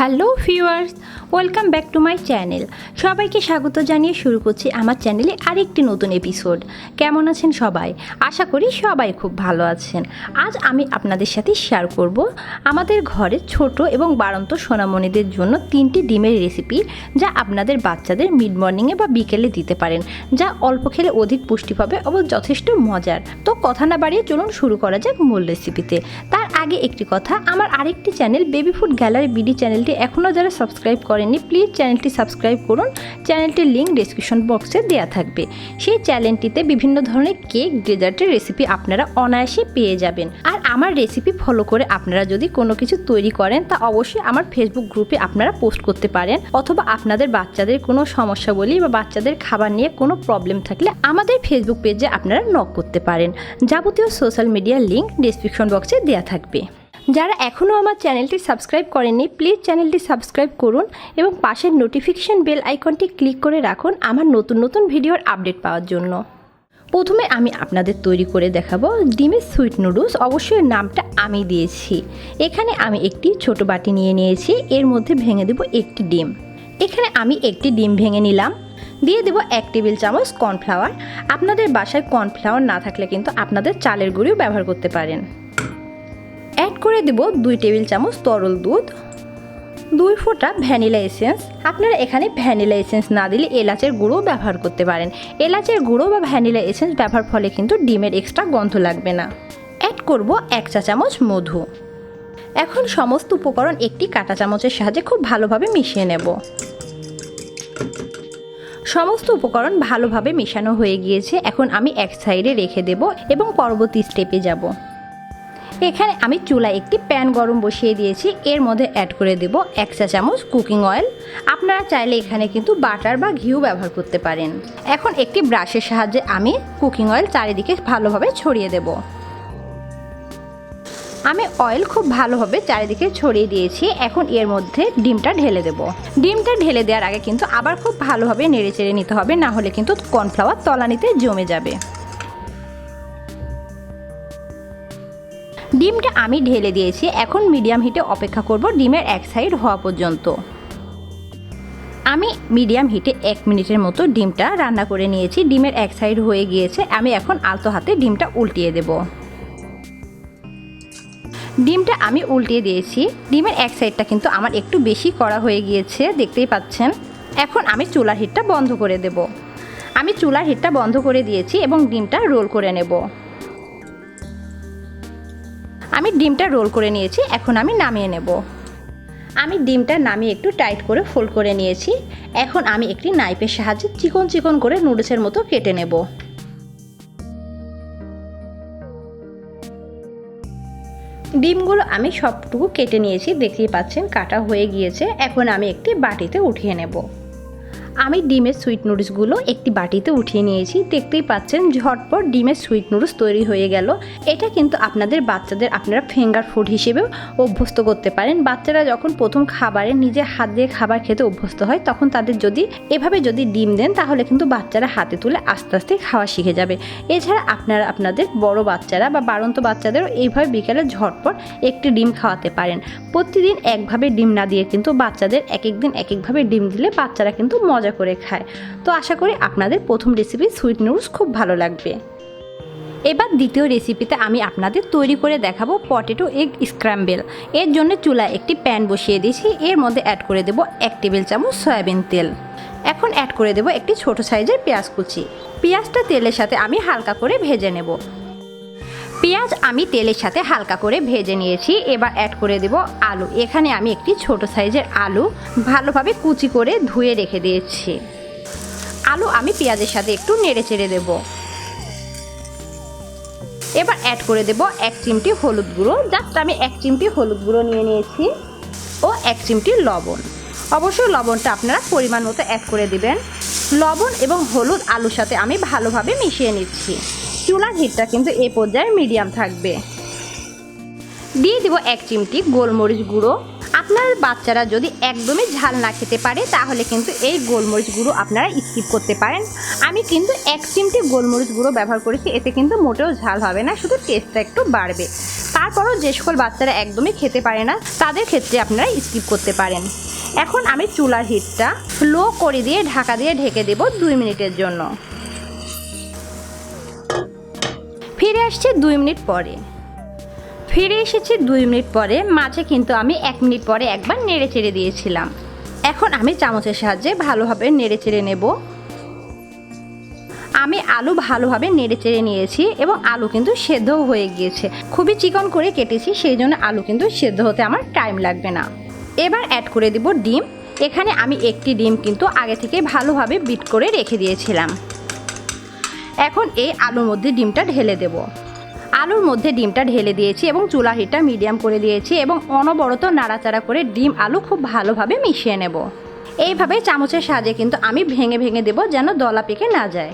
Hello viewers, welcome back to my channel. সবাইকে স্বাগত জানিয়ে শুরু করছি আমার চ্যানেলে আরেকটি নতুন এপিসোড। কেমন আছেন সবাই? আশা করি সবাই খুব ভালো আছেন। আজ আমি আপনাদের সাথে শেয়ার করব আমাদের ঘরে ছোট এবং বাড়ন্ত সোনামণিদের জন্য 3টি ডিমের রেসিপি, যা আপনাদের বাচ্চাদের মিড মর্নিংয়ে বা বিকেলে দিতে পারেন, যা অল্প খেলে অধিক পুষ্টি পাবে এবং যথেষ্ট মজার। তো কথা না বাড়িয়ে চলুন শুরু করা যাক মূল রেসিপিতে। তার আগে একটি কথা, আমার আরেকটি channel baby food gallery BD চ্যানেলটি এখনও যারা সাবস্ক্রাইব করেননি, প্লিজ চ্যানেলটি সাবস্ক্রাইব করুন। চ্যানেলটির লিঙ্ক ডেসক্রিপশন বক্সে দেওয়া থাকবে। সেই চ্যানেলটিতে বিভিন্ন ধরনের কেক, ডেজার্টের রেসিপি আপনারা অনায়াসে পেয়ে যাবেন। আর আমার রেসিপি ফলো করে আপনারা যদি কোনো কিছু তৈরি করেন, তা অবশ্যই আমার ফেসবুক গ্রুপে আপনারা পোস্ট করতে পারেন, অথবা আপনাদের বাচ্চাদের কোনো সমস্যা বলি বা বাচ্চাদের খাবার নিয়ে কোনো প্রবলেম থাকলে আমাদের ফেসবুক পেজে আপনারা নক করতে পারেন। যাবতীয় সোশ্যাল মিডিয়ার লিঙ্ক ডেসক্রিপশন বক্সে দেওয়া থাকবে। যারা এখনও আমার চ্যানেলটি সাবস্ক্রাইব করেননি, প্লিজ চ্যানেলটি সাবস্ক্রাইব করুন এবং পাশের নোটিফিকেশন বেল আইকনটি ক্লিক করে রাখুন আমার নতুন নতুন ভিডিওর আপডেট পাওয়ার জন্য। প্রথমে আমি আপনাদের তৈরি করে দেখাবো ডিমের সুইট নুডলস। অবশ্যই নামটা আমি দিয়েছি। এখানে আমি একটি ছোট বাটি নিয়ে নিয়েছি, এর মধ্যে ভেঙে দেব একটি ডিম। এখানে আমি একটি ডিম ভেঙে নিলাম। দিয়ে দেব 1 টেবিল চামচ কর্নফ্লাওয়ার। আপনাদের বাসায় কর্নফ্লাওয়ার না থাকলে কিন্তু আপনাদের চালের গুঁড়িও ব্যবহার করতে পারেন। অ্যাড করে দেব 2 টেবিল চামচ তরল দুধ, 2 ফোঁটা ভ্যানিলা এসেন্স। আপনারা এখানে ভ্যানিলা এসেন্স না দিলে এলাচের গুঁড়ো ব্যবহার করতে পারেন। এলাচের গুঁড়ো বা ভ্যানিলা এসেন্স ব্যবহার ফলে কিন্তু ডিমের এক্সট্রা গন্ধ লাগবে না। অ্যাড করব 1 চা চামচ মধু। এখন সমস্ত উপকরণ একটি কাঁটা চামচের সাহায্যে খুব ভালোভাবে মিশিয়ে নেব। সমস্ত উপকরণ ভালোভাবে মেশানো হয়ে গিয়েছে। এখন আমি এক সাইডে রেখে দেব এবং পরবর্তী স্টেপে যাব। এখানে আমি চুলায় একটি প্যান গরম বসিয়ে দিয়েছি। এর মধ্যে অ্যাড করে দেব 1 চা চামচ কুকিং অয়েল। আপনারা চাইলে এখানে কিন্তু বাটার বা ঘিও ব্যবহার করতে পারেন। এখন একটি ব্রাশের সাহায্যে আমি কুকিং অয়েল চারিদিকে ভালোভাবে ছড়িয়ে দেব। আমি অয়েল খুব ভালোভাবে চারিদিকে ছড়িয়ে দিয়েছি। এখন এর মধ্যে ডিমটা ঢেলে দেব। ডিমটা ঢেলে দেওয়ার আগে কিন্তু আবার খুব ভালোভাবে নেড়েচেড়ে নিতে হবে, না হলে কিন্তু কর্নফ্লাওয়ার তলানিতে জমে যাবে। ডিমটা আমি ঢেলে দিয়েছি। এখন মিডিয়াম হিটে অপেক্ষা করব ডিমের এক সাইড হওয়া পর্যন্ত। আমি মিডিয়াম হিটে 1 মিনিটের মতো ডিমটা রান্না করে নিয়েছি। ডিমের এক সাইড হয়ে গিয়েছে। আমি এখন আলতো হাতে ডিমটা উল্টিয়ে দেব। ডিমটা আমি উল্টিয়ে দিয়েছি। ডিমের এক সাইডটা কিন্তু আমার একটু বেশি করা হয়ে গিয়েছে, দেখতেই পাচ্ছেন। এখন আমি চুলার হিটটা বন্ধ করে দেব। আমি চুলার হিটটা বন্ধ করে দিয়েছি এবং ডিমটা রোল করে নেব। আমি ডিমটা রোল করে নিয়েছি। এখন আমি নামিয়ে নেব। আমি ডিমটা নামিয়ে একটু টাইট করে ফোল্ড করে নিয়েছি। এখন আমি একটি নাইফের সাহায্যে চিকন চিকন করে নুডলসের মতো কেটে নেব। ডিমগুলো আমি সবটুকু কেটে নিয়েছি, দেখতেই পাচ্ছেন কাটা হয়ে গিয়েছে। এখন আমি একটি বাটিতে উঠিয়ে নেব। আমি ডিমের সুইট নুডলসগুলো একটি বাটিতে উঠিয়ে নিয়েছি। দেখতেই পাচ্ছেন ঝটপট ডিমের সুইট নুডলস তৈরি হয়ে গেল। এটা কিন্তু আপনাদের বাচ্চাদের আপনারা ফিঙ্গার ফুড হিসেবেও অভ্যস্ত করতে পারেন। বাচ্চারা যখন প্রথম খাবারে নিজে হাত দিয়ে খাবার খেতে অভ্যস্ত হয়, তখন তাদের যদি এভাবে যদি ডিম দেন, তাহলে কিন্তু বাচ্চারা হাতে তুলে আস্তে আস্তে খাওয়া শিখে যাবে। এছাড়া আপনারা আপনাদের বড় বাচ্চারা বা বাড়ন্ত বাচ্চাদেরও এইভাবে বিকেলে ঝটপট একটি ডিম খাওয়াতে পারেন। প্রতিদিন একভাবে ডিম না দিয়ে কিন্তু বাচ্চাদের এক একদিন এক একভাবে ডিম দিলে বাচ্চারা কিন্তু মজা করে খায়। তো আশা করি আপনাদের প্রথম রেসিপি সুইট নুডলস খুব ভালো লাগবে। এবার দ্বিতীয় রেসিপিতে আমি আপনাদের তৈরি করে দেখাবো পটেটো এগ স্ক্র্যাম্বল। এর জন্য চুলায় একটি প্যান বসিয়ে দিয়েছি। এর মধ্যে অ্যাড করে দেব 1 টেবিল চামচ সয়াবিন তেল। এখন অ্যাড করে দেব একটি ছোট সাইজের পেঁয়াজ কুচি। পেঁয়াজটা তেলের সাথে আমি হালকা করে ভেজে নেব। পেঁয়াজ আমি তেলের সাথে হালকা করে ভেজে নিয়েছি। এবার অ্যাড করে দেব আলু। এখানে আমি একটি ছোট সাইজের আলু ভালোভাবে কুচি করে ধুয়ে রেখে দিয়েছি। আলু আমি পেঁয়াজের সাথে একটু নেড়ে চেড়ে দেব। এবার অ্যাড করে দেব 1 চিমটি হলুদ গুঁড়ো। জাস্ট আমি 1 চিমটি হলুদ গুঁড়ো নিয়ে নিয়েছি ও 1 চিমটি লবণ। অবশ্যই লবণটা আপনারা পরিমাণ মতো অ্যাড করে দিবেন। লবণ এবং হলুদ আলুর সাথে আমি ভালোভাবে মিশিয়ে নিচ্ছি। চুলার হিটটা কিন্তু এই পর্যায়ে মিডিয়াম থাকবে। দিয়ে দিব 1 চিমটি গোলমরিচ গুঁড়ো। আপনার বাচ্চারা যদি একদমই ঝাল না খেতে পারে, তাহলে কিন্তু এই গোলমরিচ গুঁড়ো আপনারা স্কিপ করতে পারেন। আমি কিন্তু 1 চিমটি গোলমরিচ গুঁড়ো ব্যবহার করেছি। এতে কিন্তু মোটেও ঝাল হবে না, শুধু টেস্টটা একটু বাড়বে। তারপরও যে সকল বাচ্চারা একদমই খেতে পারে না তাদের ক্ষেত্রে আপনারা স্কিপ করতে পারেন। এখন আমি চুলার হিটটা লো করে দিয়ে ঢাকা দিয়ে ঢেকে দেব 2 মিনিটের জন্য। ফিরে আসছি 2 মিনিট পরে। ফিরে এসেছি 2 মিনিট পরে। মাঝে কিন্তু আমি 1 মিনিট পরে একবার নেড়ে চেড়ে দিয়েছিলাম। এখন আমি চামচের সাহায্যে ভালোভাবে নেড়ে চেড়ে নেব। আমি আলু ভালোভাবে নেড়ে চেড়ে নিয়েছি এবং আলু কিন্তু সেদ্ধও হয়ে গিয়েছে। খুবই চিকন করে কেটেছি, সেই জন্য আলু কিন্তু সেদ্ধ হতে আমার টাইম লাগবে না। এবার অ্যাড করে দিব ডিম। এখানে আমি একটি ডিম কিন্তু আগে থেকে ভালোভাবে বিট করে রেখে দিয়েছিলাম। এখন এই আলুর মধ্যে ডিমটা ঢেলে দেব। আলুর মধ্যে ডিমটা ঢেলে দিয়েছি এবং চুলা হিটটা মিডিয়াম করে দিয়েছি এবং অনবরত নাড়াচাড়া করে ডিম আলু খুব ভালোভাবে মিশিয়ে নেব। এইভাবে চামচের সাহায্যে কিন্তু আমি ভেঙে ভেঙে দেব যেন দলা পেকে না যায়।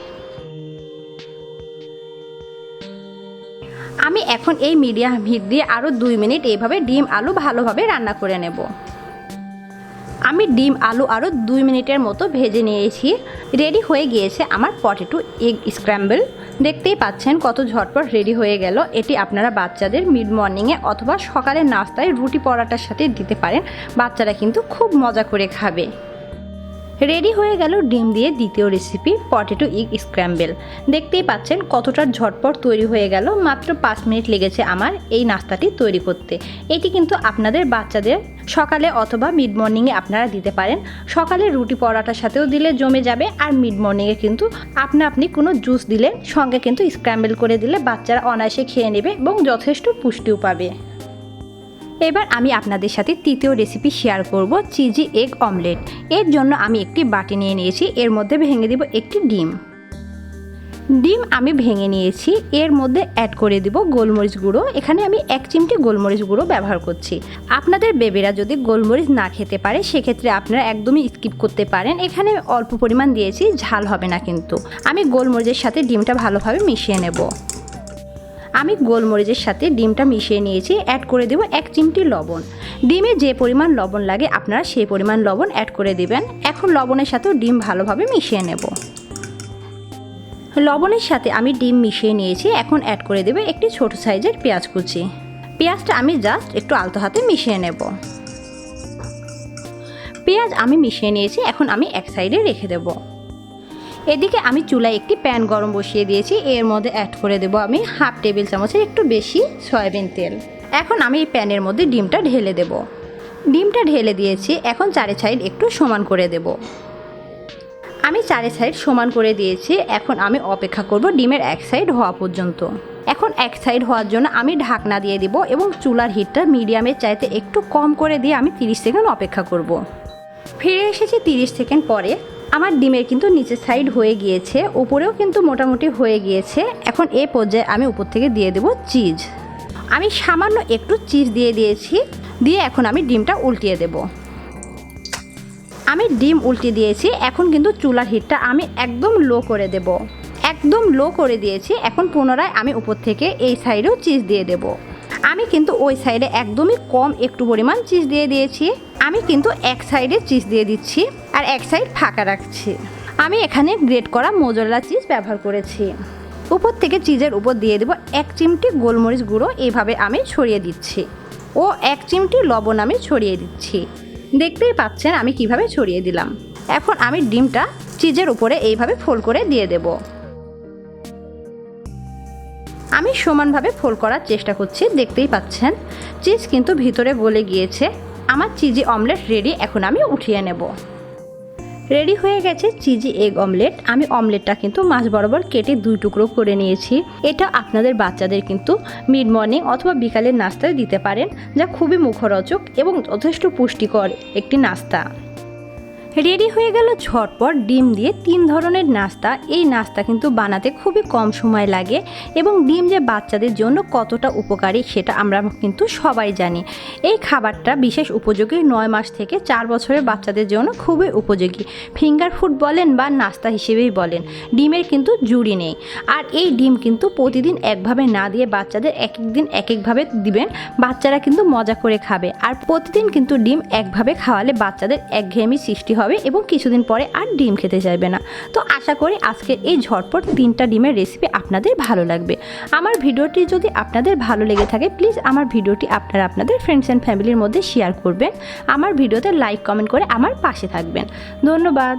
আমি এখন এই মিডিয়াম হিট দিয়ে আরও 2 মিনিট এইভাবে ডিম আলু ভালোভাবে রান্না করে নেব। আমি ডিম আলু আরও 2 মিনিটের মতো ভেজে নিয়েছি। রেডি হয়ে গিয়েছে আমার পটেটো এগ স্ক্র্যাম্বল। দেখতেই পাচ্ছেন কত ঝটপট রেডি হয়ে গেল। এটি আপনারা বাচ্চাদের মিড মর্নিংয়ে অথবা সকালের নাস্তায় রুটি পরোটার সাথে দিতে পারেন। বাচ্চারা কিন্তু খুব মজা করে খাবে। রেডি হয়ে গেল ডিম দিয়ে দ্বিতীয় রেসিপি পটেটো এগ স্ক্র্যাম্বল। দেখতেই পাচ্ছেন কতটা ঝটপট তৈরি হয়ে গেল। মাত্র 5 মিনিট লেগেছে আমার এই নাস্তাটি তৈরি করতে। এটি কিন্তু আপনাদের বাচ্চাদের সকালে অথবা মিড মর্নিংয়ে আপনারা দিতে পারেন। সকালে রুটি পরোটার সাথেও দিলে জমে যাবে, আর মিড মর্নিংয়ে কিন্তু আপনি কোনো জুস দিলে সঙ্গে কিন্তু স্ক্র্যাম্বল করে দিলে বাচ্চারা অনায়াসে খেয়ে নেবে এবং যথেষ্ট পুষ্টিও পাবে। এবার আমি আপনাদের সাথে তৃতীয় রেসিপি শেয়ার করব, চিজি এগ অমলেট। এর জন্য আমি একটি বাটি নিয়ে নিয়েছি। এর মধ্যে ভেঙে দেব একটি ডিম। ডিম আমি ভেঙে নিয়েছি। এর মধ্যে অ্যাড করে দেব গোলমরিচ গুঁড়ো। এখানে আমি 1 চিমটি গোলমরিচ গুঁড়ো ব্যবহার করছি। আপনাদের বেবিরা যদি গোলমরিচ না খেতে পারে সেক্ষেত্রে আপনারা একদমই স্কিপ করতে পারেন। এখানে অল্প পরিমাণ দিয়েছি, ঝাল হবে না কিন্তু। আমি গোলমরিচের সাথে ডিমটা ভালোভাবে মিশিয়ে নেব। আমি গোলমরিচের সাথে ডিমটা মিশিয়ে নিয়েছি। অ্যাড করে দেব 1 চিমটি লবণ। ডিমে যে পরিমাণ লবণ লাগে আপনারা সেই পরিমাণ লবণ অ্যাড করে দিবেন। এখন লবণের সাথেও ডিম ভালোভাবে মিশিয়ে নেব। লবণের সাথে আমি ডিম মিশিয়ে নিয়েছি। এখন অ্যাড করে দেব একটি ছোট সাইজের পেঁয়াজ কুচি। পেঁয়াজটা আমি জাস্ট একটু আলতো হাতে মিশিয়ে নেব। পেঁয়াজ আমি মিশিয়ে নিয়েছি। এখন আমি এক সাইডে রেখে দেব। এদিকে আমি চুলায় একটি প্যান গরম বসিয়ে দিয়েছি। এর মধ্যে অ্যাড করে দেব আমি 1/2 টেবিল চামচের একটু বেশি সয়াবিন তেল। এখন আমি এই প্যানের মধ্যে ডিমটা ঢেলে দেব। ডিমটা ঢেলে দিয়েছি। এখন চারি সাইড একটু সমান করে দেব। আমি চারি সাইড সমান করে দিয়েছি। এখন আমি অপেক্ষা করব ডিমের এক সাইড হওয়া পর্যন্ত। এখন এক সাইড হওয়ার জন্য আমি ঢাকনা দিয়ে দিব এবং চুলার হিটটা মিডিয়ামের চাইতে একটু কম করে দিয়ে আমি 30 সেকেন্ড অপেক্ষা করব। ফিরে এসেছি 30 সেকেন্ড পরে। আমার ডিমের কিন্তু নিচের সাইড হয়ে গিয়েছে, উপরেও কিন্তু মোটামুটি হয়ে গিয়েছে। এখন এই পর্যায়ে আমি উপর থেকে দিয়ে দেব চিজ। আমি সামান্য একটু চিজ দিয়ে দিয়েছি। দিয়ে এখন আমি ডিমটা উল্টিয়ে দেব। আমি ডিম উল্টে দিয়েছি। এখন কিন্তু চুলার হিটটা আমি একদম লো করে দেব। একদম লো করে দিয়েছি। এখন পুনরায় আমি উপর থেকে এই সাইডেও চিজ দিয়ে দেব। আমি কিন্তু ওই সাইডে একদমই কম একটু পরিমাণ চিজ দিয়ে দিয়েছি। আমি কিন্তু এক সাইডে চিজ দিয়ে দিচ্ছি আর এক সাইড ফাঁকা রাখছি। আমি এখানে গ্রেট করা মোজারেলা চিজ ব্যবহার করেছি। উপর থেকে চিজের উপর দিয়ে দেব 1 চিমটি গোলমরিচ গুঁড়ো। এইভাবে আমি ছড়িয়ে দিচ্ছি ও 1 চিমটি লবণ আমি ছড়িয়ে দিচ্ছি। দেখতেই পাচ্ছেন আমি কিভাবে ছড়িয়ে দিলাম। এখন আমি ডিমটা চিজের উপরে এইভাবে ফোল্ড করে দিয়ে দেব। আমি সমানভাবে ফোল্ড করার চেষ্টা করছি। দেখতেই পাচ্ছেন চিজ কিন্তু ভিতরে গলে গিয়েছে। আমার চিজি অমলেট রেডি। এখন আমি উঠিয়ে নেব। রেডি হয়ে গেছে চিজি এগ অমলেট। আমি অমলেটটা কিন্তু মাঝ বরাবর কেটে 2 টুকরো করে নিয়েছি। এটা আপনাদের বাচ্চাদের কিন্তু মিড মর্নিং অথবা বিকালের নাস্তায় দিতে পারেন, যা খুবই মুখরোচক এবং যথেষ্ট পুষ্টিকর একটি নাস্তা। রেডি হয়ে গেল ঝটপট ডিম দিয়ে 3 ধরনের নাস্তা। এই নাস্তা কিন্তু বানাতে খুবই কম সময় লাগে এবং ডিম যে বাচ্চাদের জন্য কতটা উপকারী সেটা আমরা কিন্তু সবাই জানি। এই খাবারটা বিশেষ উপযোগী 9 মাস থেকে 4 বছরের বাচ্চাদের জন্য খুবই উপযোগী। ফিঙ্গার ফুড বলেন বা নাস্তা হিসেবেই বলেন, ডিমের কিন্তু জুড়ি নেই। আর এই ডিম কিন্তু প্রতিদিন একভাবে না দিয়ে বাচ্চাদের এক এক দিন এক একভাবে দিবেন। বাচ্চারা কিন্তু মজা করে খাবে। আর প্রতিদিন কিন্তু ডিম একভাবে খাওয়ালে বাচ্চাদের একঘেয়েমি সৃষ্টি হবে হবে এবং কিছুদিন পরে আর ডিম খেতে চাইবে না। তো আশা করি আজকের এই ঝটপট 3টা ডিমের রেসিপি আপনাদের ভালো লাগবে। আমার ভিডিওটি যদি আপনাদের ভালো লেগে থাকে প্লিজ আমার ভিডিওটি আপনারা আপনাদের ফ্রেন্ডস অ্যান্ড ফ্যামিলির মধ্যে শেয়ার করবেন। আমার ভিডিওতে লাইক কমেন্ট করে আমার পাশে থাকবেন। ধন্যবাদ।